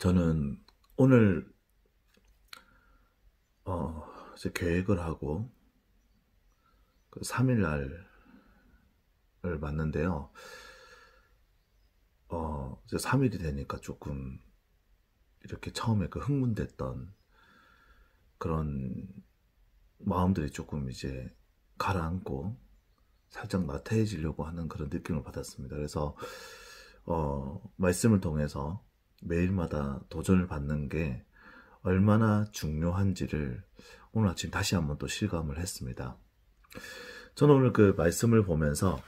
저는 오늘 이제 계획을 하고 그 3일 날을 맞는데요. 이제 3일이 되니까 조금 이렇게 처음에 그 흥분됐던 그런 마음들이 조금 이제 가라앉고 살짝 나태해지려고 하는 그런 느낌을 받았습니다. 그래서 말씀을 통해서 매일마다 도전을 받는 게 얼마나 중요한지를 오늘 아침 다시 한번 또 실감을 했습니다. 저는 오늘 그 말씀을 보면서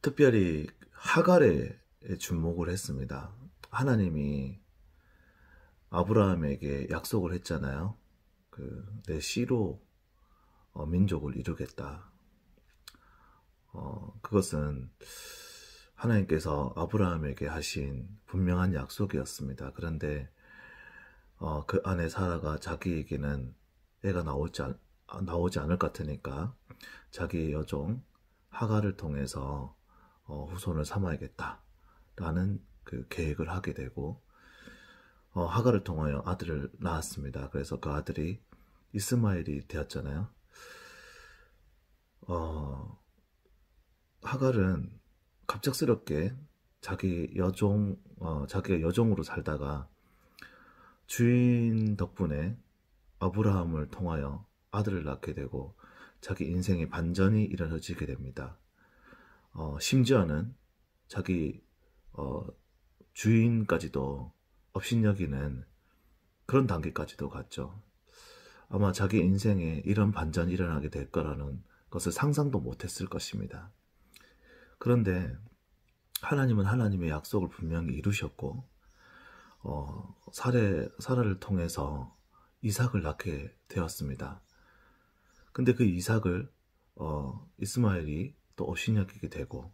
특별히 하갈에 주목을 했습니다. 하나님이 아브라함에게 약속을 했잖아요. 내 씨로 민족을 이루겠다. 그것은 하나님께서 아브라함에게 하신 분명한 약속이었습니다. 그런데 그 아내 사라가 자기에게는 애가 나오지 않을 것 같으니까 자기 여종 하갈을 통해서 후손을 삼아야겠다라는 그 계획을 하게 되고 하갈을 통하여 아들을 낳았습니다. 그래서 그 아들이 이스마엘이 되었잖아요. 하갈은 갑작스럽게 자기가 여종으로 살다가 주인 덕분에 아브라함을 통하여 아들을 낳게 되고 자기 인생의 반전이 일어나지게 됩니다. 심지어는 자기 주인까지도 업신여기는 그런 단계까지도 갔죠. 아마 자기 인생에 이런 반전이 일어나게 될 거라는 것을 상상도 못했을 것입니다. 그런데 하나님은 하나님의 약속을 분명히 이루셨고 사라를 통해서 이삭을 낳게 되었습니다. 근데 그 이삭을 이스마엘이 또 업신여기게 되고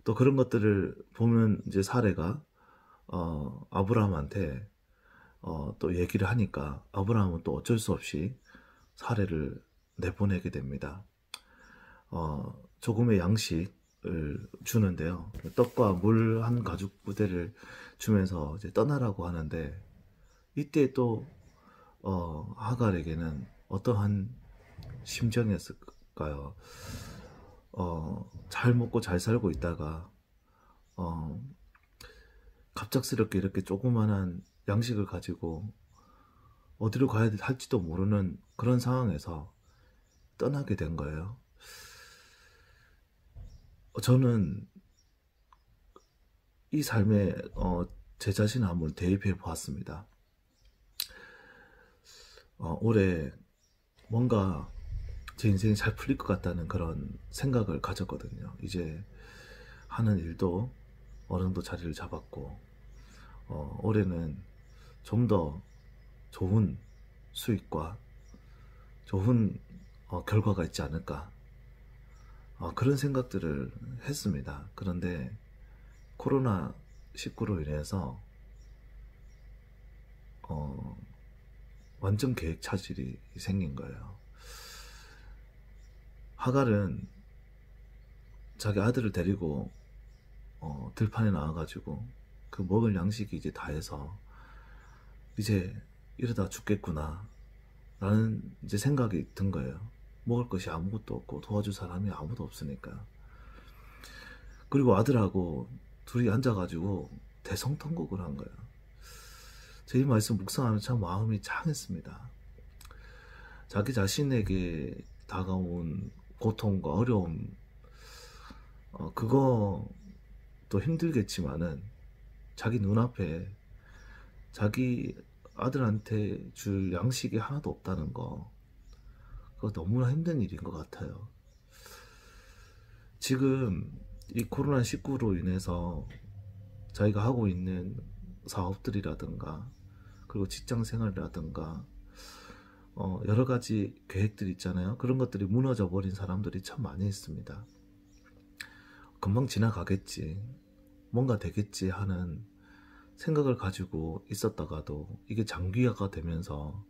또 그런 것들을 보면 이제 사라가 아브라함한테 또 얘기를 하니까 아브라함은 또 어쩔 수 없이 사라를 내보내게 됩니다. 조금의 양식을 주는데요. 떡과 물 한 가죽 부대를 주면서 이제 떠나라고 하는데 이때 또 하갈에게는 어떠한 심정이었을까요? 잘 먹고 잘 살고 있다가 갑작스럽게 이렇게 조그만한 양식을 가지고 어디로 가야 할지도 모르는 그런 상황에서 떠나게 된 거예요. 저는 이 삶에 제 자신을 한번 대입해 보았습니다. 올해 뭔가 제 인생이 잘 풀릴 것 같다는 그런 생각을 가졌거든요. 이제 하는 일도 어느 정도 자리를 잡았고 올해는 좀 더 좋은 수익과 좋은 결과가 있지 않을까 그런 생각들을 했습니다. 그런데 코로나19로 인해서 완전 계획 차질이 생긴 거예요. 하갈은 자기 아들을 데리고 들판에 나와가지고 그 먹을 양식이 이제 다 해서 이제 이러다 죽겠구나 라는 이제 생각이 든 거예요. 먹을 것이 아무것도 없고 도와줄 사람이 아무도 없으니까. 그리고 아들하고 둘이 앉아가지고 대성통곡을 한 거예요. 제 이 말씀 묵상하면 참 마음이 창했습니다. 자기 자신에게 다가온 고통과 어려움, 그거 또 힘들겠지만은 자기 눈앞에 자기 아들한테 줄 양식이 하나도 없다는 거, 그거 너무나 힘든 일인 것 같아요. 지금 이 코로나19로 인해서 자기가 하고 있는 사업들이라든가 그리고 직장 생활이라든가 여러 가지 계획들이 있잖아요. 그런 것들이 무너져 버린 사람들이 참 많이 있습니다. 금방 지나가겠지, 뭔가 되겠지 하는 생각을 가지고 있었다가도 이게 장기화가 되면서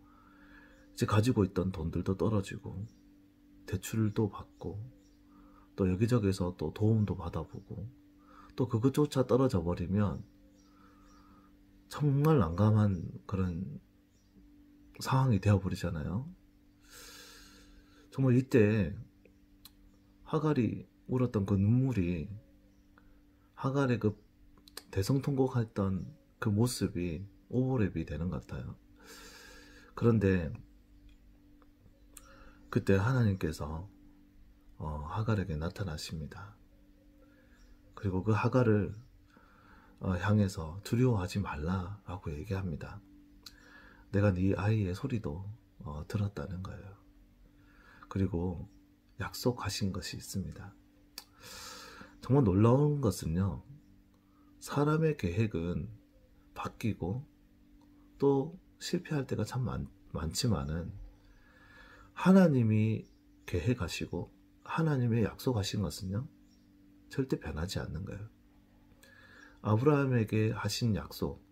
이제 가지고 있던 돈들도 떨어지고 대출도 받고 또 여기저기서 또 도움도 받아보고 또 그것조차 떨어져 버리면 정말 난감한 그런 상황이 되어버리잖아요. 정말 이때 하갈이 울었던 그 눈물이, 하갈의 그 대성통곡했던 그 모습이 오버랩이 되는 것 같아요. 그런데 그때 하나님께서 하갈에게 나타나십니다. 그리고 그 하갈을 향해서 두려워하지 말라라고 얘기합니다. 내가 네 아이의 소리도 들었다는 거예요. 그리고 약속하신 것이 있습니다. 정말 놀라운 것은요, 사람의 계획은 바뀌고 또 실패할 때가 참 많지만은 하나님이 계획하시고 하나님의 약속하신 것은요 절대 변하지 않는 거예요. 아브라함에게 하신 약속,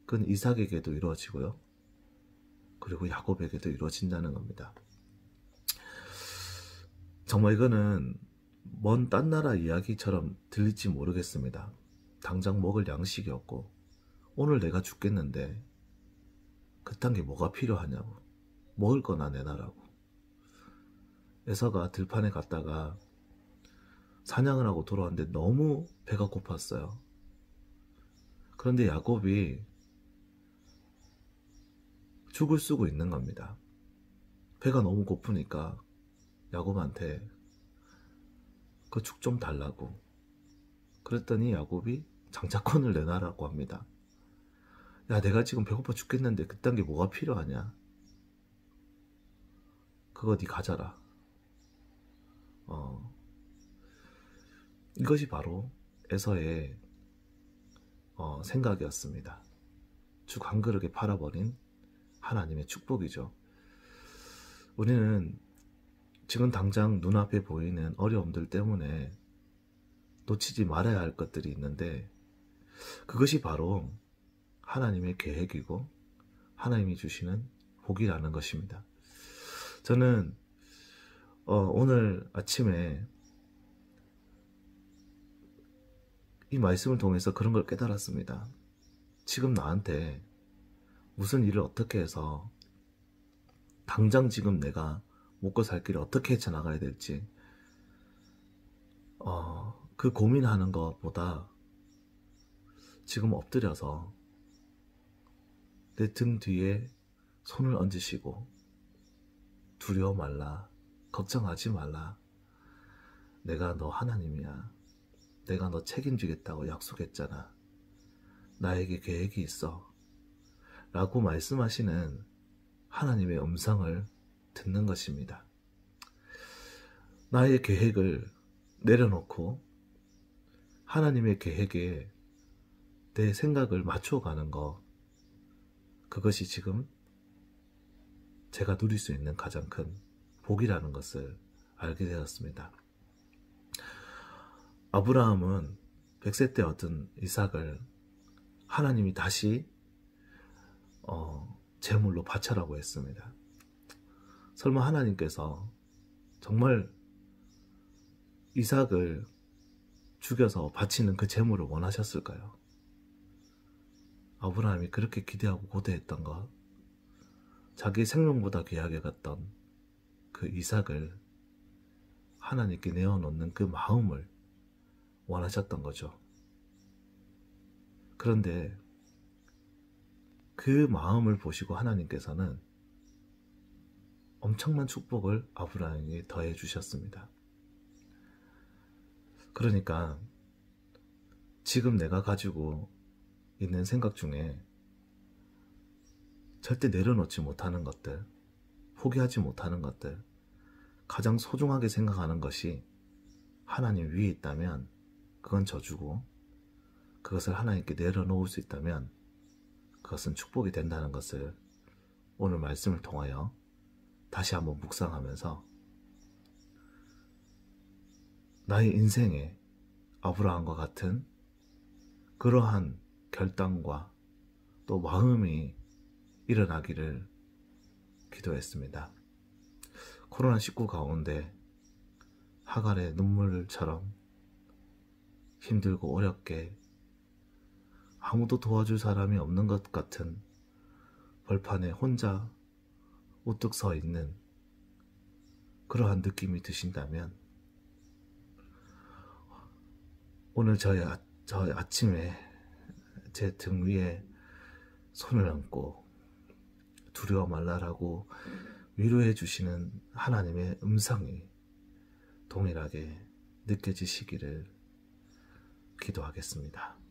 그건 이삭에게도 이루어지고요, 그리고 야곱에게도 이루어진다는 겁니다. 정말 이거는 먼 딴 나라 이야기처럼 들릴지 모르겠습니다. 당장 먹을 양식이 없고 오늘 내가 죽겠는데 그딴 게 뭐가 필요하냐고, 먹을 거나 내놔라고. 에서가 들판에 갔다가 사냥을 하고 돌아왔는데 너무 배가 고팠어요. 그런데 야곱이 죽을 쓰고 있는 겁니다. 배가 너무 고프니까 야곱한테 그 죽 좀 달라고. 그랬더니 야곱이 장자권을 내놔라고 합니다. 야, 내가 지금 배고파 죽겠는데 그딴 게 뭐가 필요하냐? 그거 네 가져라. 이것이 바로 에서의 생각이었습니다. 죽 한 그릇에 팔아버린 하나님의 축복이죠. 우리는 지금 당장 눈앞에 보이는 어려움들 때문에 놓치지 말아야 할 것들이 있는데, 그것이 바로 하나님의 계획이고 하나님이 주시는 복이라는 것입니다. 저는 오늘 아침에 이 말씀을 통해서 그런 걸 깨달았습니다. 지금 나한테 무슨 일을 어떻게 해서 당장 지금 내가 먹고 살 길을 어떻게 헤쳐나가야 될지 그 고민하는 것보다 지금 엎드려서 내 등 뒤에 손을 얹으시고 두려워 말라, 걱정하지 말라, 내가 너 하나님이야, 내가 너 책임지겠다고 약속했잖아, 나에게 계획이 있어 라고 말씀하시는 하나님의 음성을 듣는 것입니다. 나의 계획을 내려놓고 하나님의 계획에 내 생각을 맞춰가는 것, 그것이 지금 제가 누릴 수 있는 가장 큰 복이라는 것을 알게 되었습니다. 아브라함은 100세 때 얻은 이삭을 하나님이 다시 제물로 바쳐라고 했습니다. 설마 하나님께서 정말 이삭을 죽여서 바치는 그 제물을 원하셨을까요? 아브라함이 그렇게 기대하고 고대했던 것, 자기 생명보다 귀하게 갔던 그 이삭을 하나님께 내어놓는 그 마음을 원하셨던 거죠. 그런데 그 마음을 보시고 하나님께서는 엄청난 축복을 아브라함에게 더해 주셨습니다. 그러니까 지금 내가 가지고 있는 생각 중에 절대 내려놓지 못하는 것들, 포기하지 못하는 것들, 가장 소중하게 생각하는 것이 하나님 위에 있다면 그건 저주고, 그것을 하나님께 내려놓을 수 있다면 그것은 축복이 된다는 것을 오늘 말씀을 통하여 다시 한번 묵상하면서 나의 인생에 아브라함과 같은 그러한 결단과 또 마음이 일어나기를 기도했습니다. 코로나19 가운데 하갈의 눈물처럼 힘들고 어렵게 아무도 도와줄 사람이 없는 것 같은 벌판에 혼자 우뚝 서 있는 그러한 느낌이 드신다면 오늘 저 아침에 제 등 위에 손을 얹고 두려워 말라라고 위로해 주시는 하나님의 음성이 동일하게 느껴지시기를 기도하겠습니다.